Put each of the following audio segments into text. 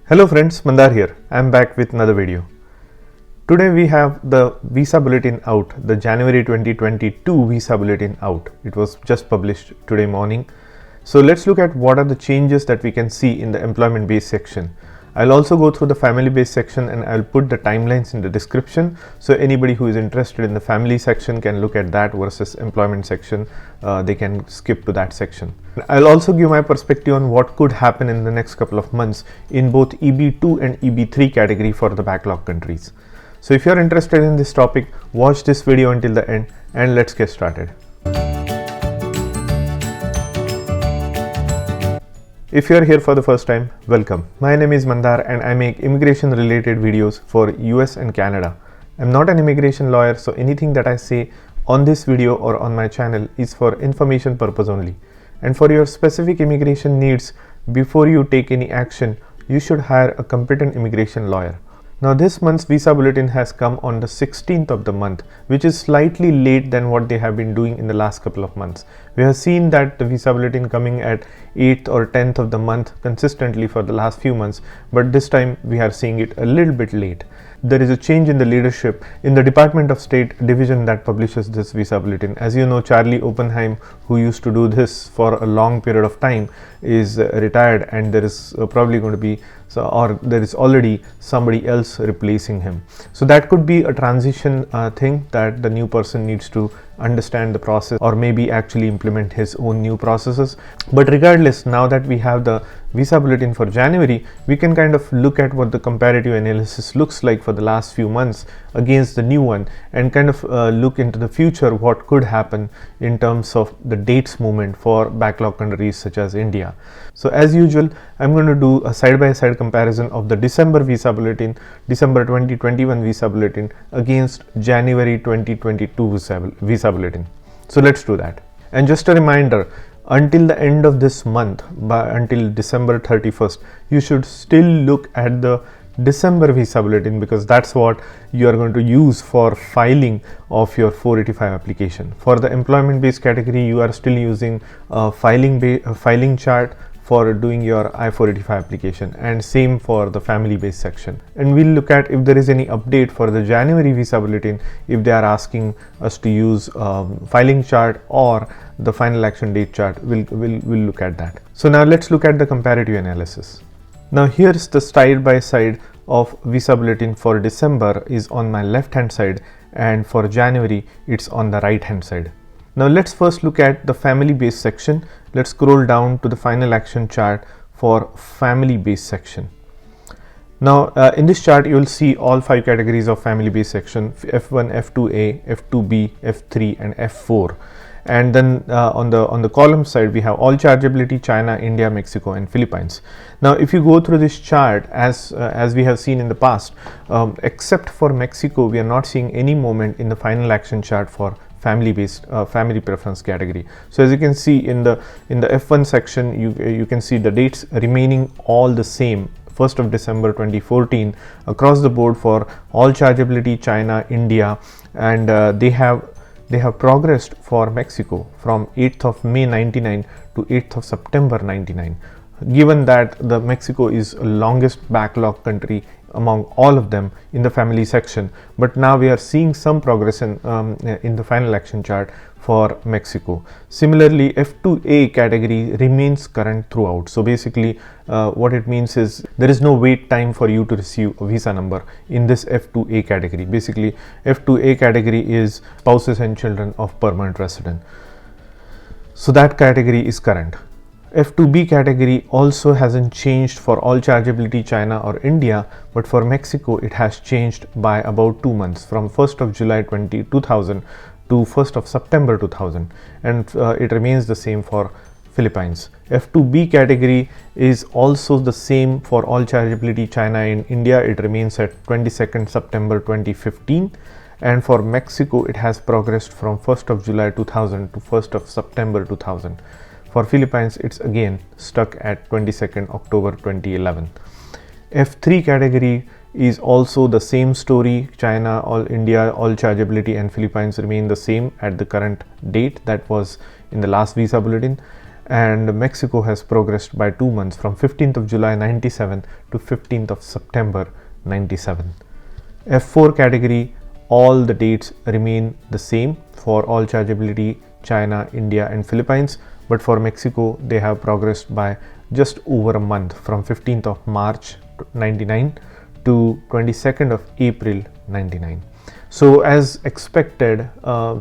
Hello friends, Mandar here. I am back with another video. Today we have the visa bulletin out, the January 2022 visa bulletin out. It was just published today morning. So let's look at what are the changes that we can see in the employment based section. I'll also go through the family based section and I'll put the timelines in the description, so anybody who is interested in the family section can look at that versus employment section. They can skip to that section. I'll also give my perspective on what could happen in the next couple of months in both EB2 and EB3 category for the backlog countries. So if you're interested in this topic, watch this video until the end and let's get started. If you are here for the first time, welcome. My name is Mandar and I make immigration related videos for US and Canada. I'm not an immigration lawyer, so anything that I say on this video or on my channel is for information purpose only. And for your specific immigration needs, before you take any action, you should hire a competent immigration lawyer. Now this month's visa bulletin has come on the 16th of the month, which is slightly late than what they have been doing in the last couple of months. We have seen that the visa bulletin coming at 8th or 10th of the month consistently for the last few months, but this time we are seeing it a little bit late. There is a change in the leadership in the Department of State division that publishes this visa bulletin. As you know, Charlie Oppenheim, who used to do this for a long period of time, is retired, and there is probably going to be there is already somebody else replacing him. So that could be a transition thing that the new person needs to understand the process or maybe actually implement his own new processes. But regardless, now that we have the visa bulletin for January, we can kind of look at what the comparative analysis looks like for the last few months against the new one and kind of look into the future what could happen in terms of the dates movement for backlog countries such as India. So as usual, I'm going to do a side-by-side comparison of the December visa bulletin, December 2021 visa bulletin against January 2022 visa bulletin. So let's do that. And just a reminder, until the end of this month, until December 31st, you should still look at the December visa bulletin, because that's what you are going to use for filing of your 485 application. For the employment based category, you are still using a filing chart for doing your I-485 application, and same for the family based section. And we'll look at if there is any update for the January visa bulletin, if they are asking us to use filing chart or the final action date chart. We'll look at that. So now let's look at the comparative analysis. Now here's the side by side of visa bulletin for December is on my left hand side, and for January it's on the right hand side. Now let's first look at the family based section. Let's scroll down to the final action chart for family based section. Now in this chart you will see all 5 categories of family based section: F1, F2A, F2B, F3 and F4. And then on the column side we have all chargeability: China, India, Mexico and Philippines. Now if you go through this chart, as we have seen in the past, except for Mexico, we are not seeing any movement in the final action chart for family based family preference category. So as you can see in the F1 section, you can see the dates remaining all the same, 1st of December 2014 across the board for all chargeability: China, India, and they have progressed for Mexico from 8th of May 99 to 8th of September 99. Given that the Mexico is the longest backlog country among all of them in the family section, but now we are seeing some progress in the final action chart for Mexico. Similarly, F2A category remains current throughout. So basically what it means is there is no wait time for you to receive a visa number in this F2A category. Basically F2A category is spouses and children of permanent resident. So that category is current. F2B category also hasn't changed for all chargeability: China or India, but for Mexico it has changed by about 2 months, from 1st of July 2000 to 1st of September 2000, and it remains the same for Philippines. F2B category is also the same for all chargeability: China and India. It remains at 22nd September 2015, and for Mexico it has progressed from 1st of July 2000 to 1st of September 2000. For Philippines, it's again stuck at 22nd October 2011. F3 category is also the same story. China, all India, all chargeability and Philippines remain the same at the current date that was in the last visa bulletin. and Mexico has progressed by 2 months from 15th of July 97 to 15th of September 97. F4 category, all the dates remain the same for all chargeability, China, India and Philippines, but for Mexico they have progressed by just over a month from 15th of March 99 to 22nd of April 99. So as expected,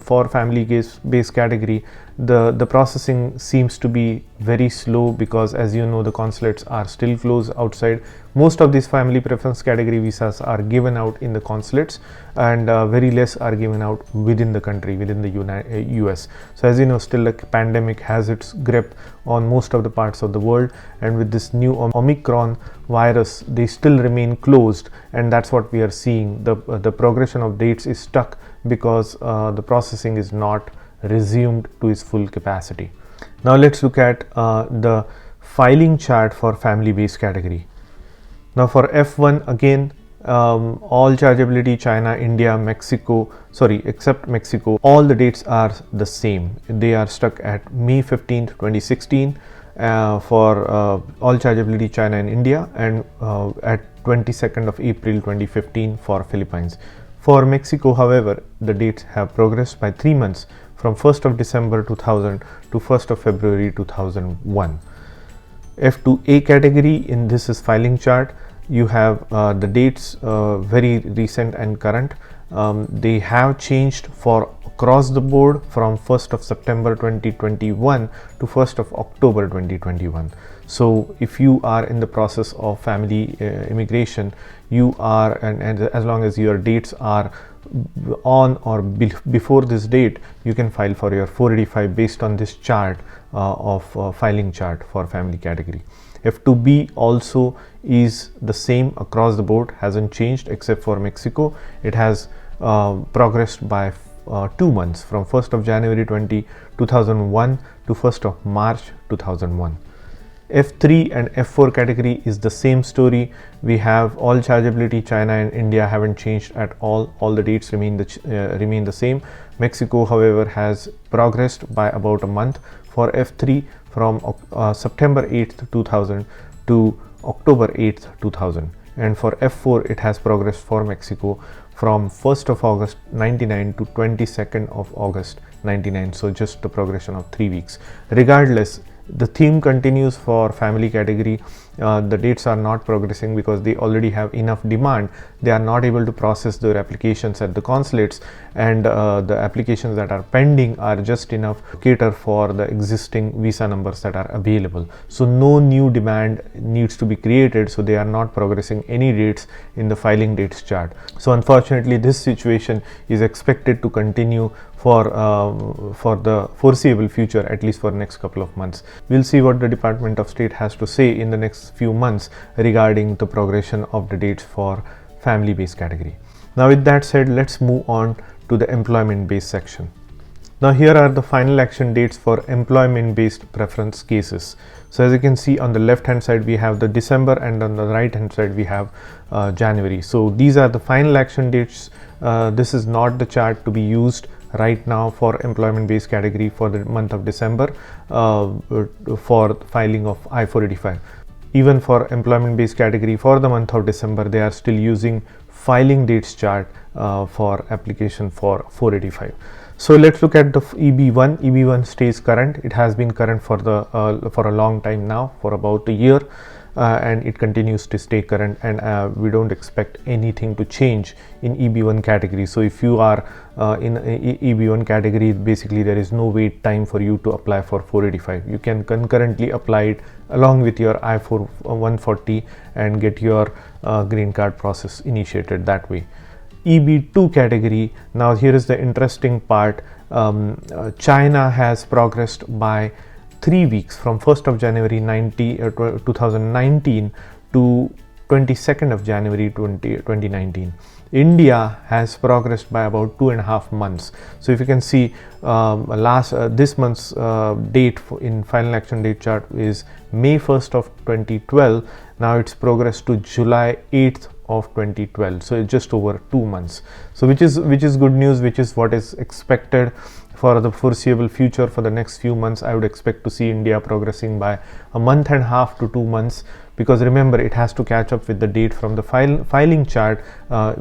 for family base category, the processing seems to be very slow because, as you know, the consulates are still closed outside. Most of these family preference category visas are given out in the consulates, and very less are given out within the country, within the US. So as you know, still a pandemic has its grip on most of the parts of the world, and with this new Omicron virus, they still remain closed, and that's what we are seeing. The progression of dates is stuck because the processing is not resumed to its full capacity. Now let's look at the filing chart for family based category. Now for F1, again, all chargeability, China, India, Mexico, except Mexico, all the dates are the same. They are stuck at May 15th, 2016 for all chargeability, China and India, and at 22nd of April 2015 for Philippines. For Mexico, however, the dates have progressed by 3 months from 1st of December 2000 to 1st of February 2001. F2A category, in this is filing chart, you have the dates very recent and current. They have changed for across the board from 1st of September 2021 to 1st of October 2021. So if you are in the process of family immigration, you are, and as long as your dates are on or before this date, you can file for your 485 based on this chart of filing chart for family category. F2B also is the same across the board, hasn't changed except for Mexico. It has progressed by 2 months from 1st of January 2001 to 1st of March 2001. F3 and F4 category is the same story. We have all chargeability, China and India haven't changed at all. All the dates remain the same. Mexico, however, has progressed by about a month. For F3 from September 8th 2000 to October 8th 2000, and for F4 it has progressed for Mexico from 1st of August 99 to 22nd of August 99. So just a progression of 3 weeks. Regardless, the theme continues for family category. The dates are not progressing because they already have enough demand. They are not able to process their applications at the consulates, and the applications that are pending are just enough to cater for the existing visa numbers that are available. So no new demand needs to be created, so they are not progressing any dates in the filing dates chart. So unfortunately, this situation is expected to continue for the foreseeable future, at least for next couple of months. We'll see what the Department of State has to say in the next few months regarding the progression of the dates for family based category. Now with that said, let's move on to the employment based section. Now here are the final action dates for employment based preference cases. So as you can see, on the left hand side we have the December, and on the right hand side we have January. So these are the final action dates. This is not the chart to be used right now for employment based category for the month of December for filing of I-485. Even for employment based category for the month of December, they are still using filing dates chart for application for 485. So let's look at the EB1. EB1 stays current. It has been current for a long time now, for about a year, and it continues to stay current, and we don't expect anything to change in EB1 category. So if you are in EB1 category, basically there is no wait time for you to apply for 485. You can concurrently apply it along with your I-140 and get your green card process initiated that way. EB2 category, now here is the interesting part. China has progressed by 3 weeks from 1st of January 2019 to 22nd of January 2019. India has progressed by about 2.5 months. So if you can see, this month's date in final action date chart is May 1st of 2012. Now it's progressed to July 8th of 2012. So it's just over 2 months. So which is good news, which is what is expected for the foreseeable future, for the next few months, I would expect to see India progressing by a month and a half to 2 months, because remember, it has to catch up with the date from the filing chart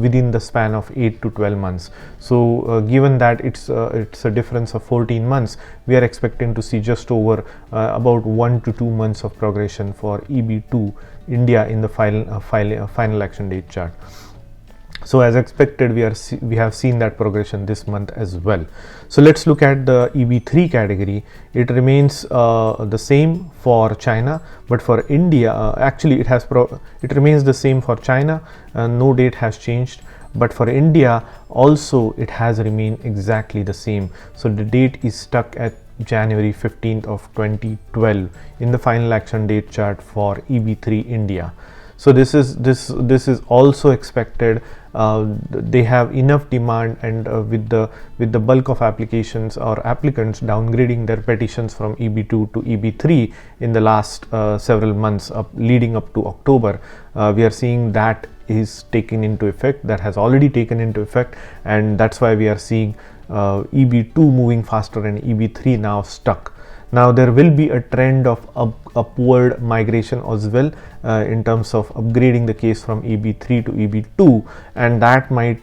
within the span of 8 to 12 months. So given that it's a difference of 14 months, we are expecting to see just over about 1 to 2 months of progression for EB2 India in the final action date chart. So as expected, we have seen that progression this month as well. So let's look at the EB3 category. It remains the same for China, but for India, actually it remains the same for China. No date has changed, but for India also it has remained exactly the same. So the date is stuck at January 15th of 2012 in the final action date chart for EB3 India. So this is also expected. They have enough demand, and with the bulk of applications or applicants downgrading their petitions from EB2 to EB3 in the last several months leading up to October, we are seeing that is taken into effect. That has already taken into effect, and that's why we are seeing EB2 moving faster and EB3 now stuck. Now there will be a trend of upward migration as well in terms of upgrading the case from EB3 to EB2, and that might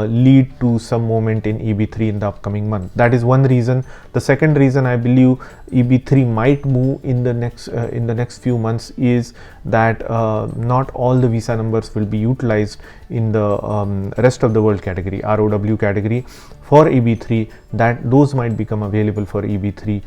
lead to some movement in EB3 in the upcoming month. That is one reason. The second reason I believe EB3 might move in the next few months is that not all the visa numbers will be utilized in the rest of the world category, ROW category for EB3, that those might become available for EB3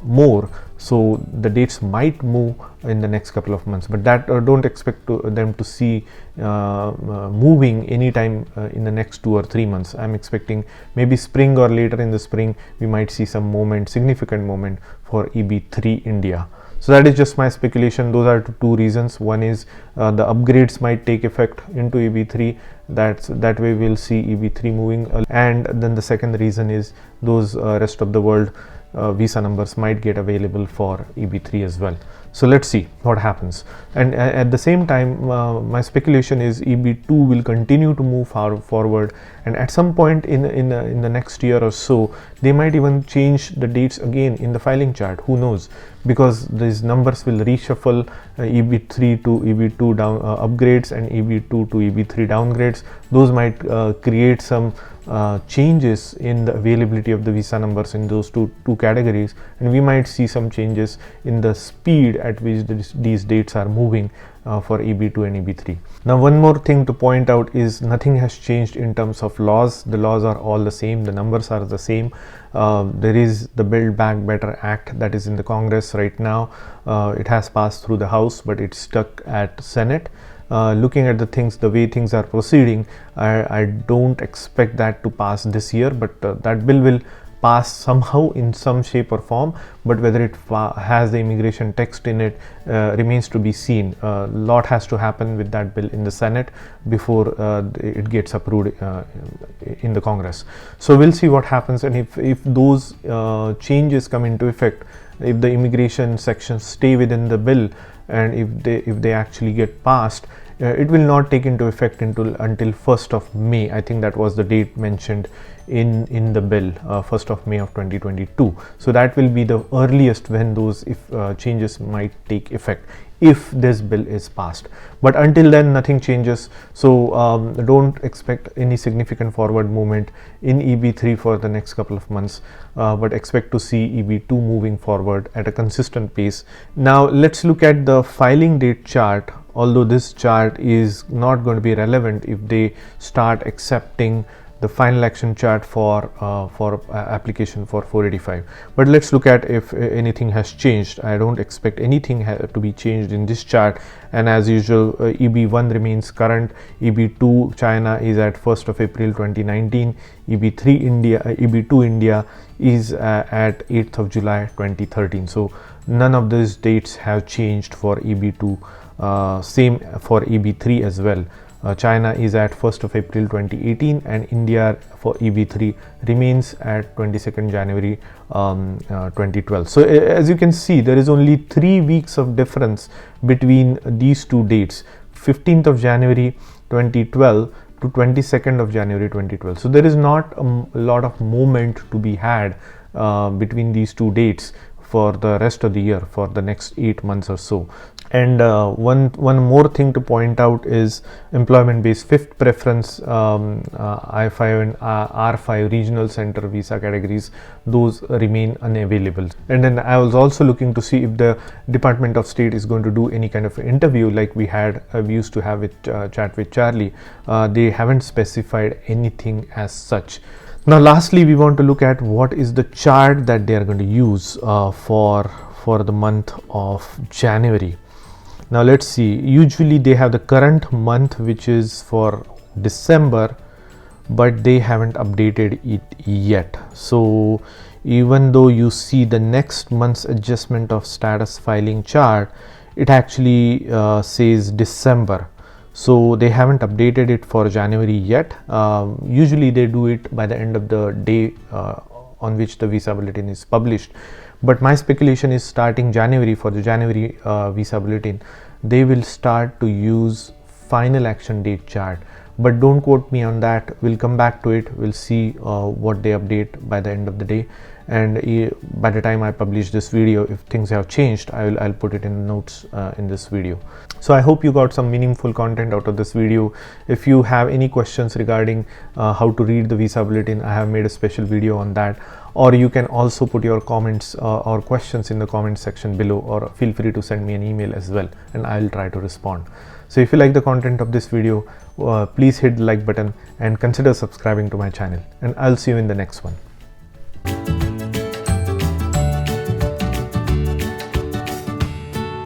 more. So the dates might move in the next couple of months, but that don't expect them to see moving anytime in the next 2 or 3 months. I'm expecting maybe spring or later in the spring we might see some movement, significant movement for EB3 India. So that is just my speculation. Those are two reasons. One is the upgrades might take effect into EB3. That way we'll see EB3 moving, and then the second reason is those rest of the world visa numbers might get available for EB3 as well. So let's see what happens. And at the same time, my speculation is EB2 will continue to move forward, and at some point in the next year or so, they might even change the dates again in the filing chart. Who knows? Because these numbers will reshuffle, EB3 to EB2 down upgrades and EB2 to EB3 downgrades. Those might create some changes in the availability of the visa numbers in those two categories, and we might see some changes in the speed at which these dates are moving for EB2 and EB3. Now one more thing to point out is nothing has changed in terms of laws. The laws are all the same, the numbers are the same. There is the Build Back Better Act that is in the Congress right now. It has passed through the House, but it's stuck at Senate. Looking at the way things are proceeding, I don't expect that to pass this year, but that bill will pass somehow in some shape or form, but whether it has the immigration text in it remains to be seen. A lot has to happen with that bill in the Senate before it gets approved in the Congress. So we'll see what happens, and if those changes come into effect, if the immigration sections stay within the bill, and if they actually get passed, it will not take into effect until 1st of May. I think that was the date mentioned in the bill, 1st of May of 2022. So that will be the earliest when those changes might take effect, if this bill is passed. But until then, nothing changes. So don't expect any significant forward movement in EB3 for the next couple of months, but expect to see EB2 moving forward at a consistent pace. Now let's look at the filing date chart. Although this chart is not going to be relevant if they start accepting the final action chart for application for 485, but let's look at if anything has changed. I don't expect anything to be changed in this chart, and as usual, EB1 remains current. EB2 China is at 1st of April 2019. EB2 India is at 8th of July 2013. So none of these dates have changed for EB2. Same for EB3 as well. China is at 1st of April 2018, and India for EB3 remains at 22nd January 2012. So as you can see, there is only 3 weeks of difference between these two dates. 15th of January 2012 to 22nd of January 2012. So there is not a lot of movement to be had between these two dates for the rest of the year, for the next 8 months or so. And one more thing to point out is employment based fifth preference I-5 and R5 regional center visa categories, those remain unavailable. And then I was also looking to see if the Department of State is going to do any kind of interview like we used to have with Chat with Charlie. They haven't specified anything as such. Now lastly, we want to look at what is the chart that they are going to use for the month of January. Now let's see, usually they have the current month, which is for December, but they haven't updated it yet. So even though you see the next month's adjustment of status filing chart, it actually says December. So they haven't updated it for January yet. Usually they do it by the end of the day on which the visa bulletin is published. But my speculation is starting January, for the January visa bulletin, they will start to use final action date chart. But don't quote me on that. We'll come back to it. We'll see what they update by the end of the day. And by the time I publish this video, if things have changed, I'll put it in the notes in this video. So I hope you got some meaningful content out of this video. If you have any questions regarding how to read the visa bulletin, I have made a special video on that. Or you can also put your comments or questions in the comment section below, or feel free to send me an email as well, and I'll try to respond. So if you like the content of this video, please hit the like button and consider subscribing to my channel, and I'll see you in the next one.